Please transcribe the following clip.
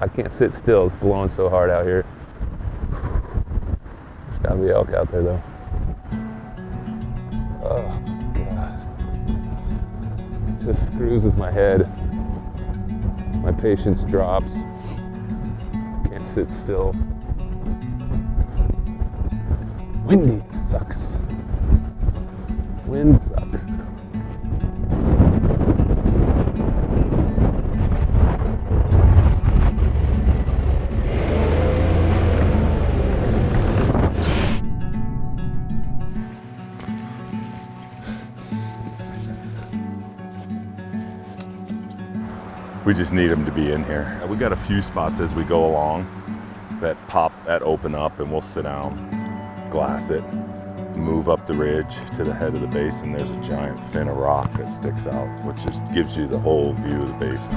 I can't sit still. It's blowing so hard out here. There's gotta be elk out there though. Oh God. It just screws with my head. My patience drops. Can't sit still. Windy sucks. Wind sucks. We just need them to be in here. We got a few spots as we go along that open up, and we'll sit down, glass it, move up the ridge to the head of the basin. There's a giant fin of rock that sticks out, which just gives you the whole view of the basin.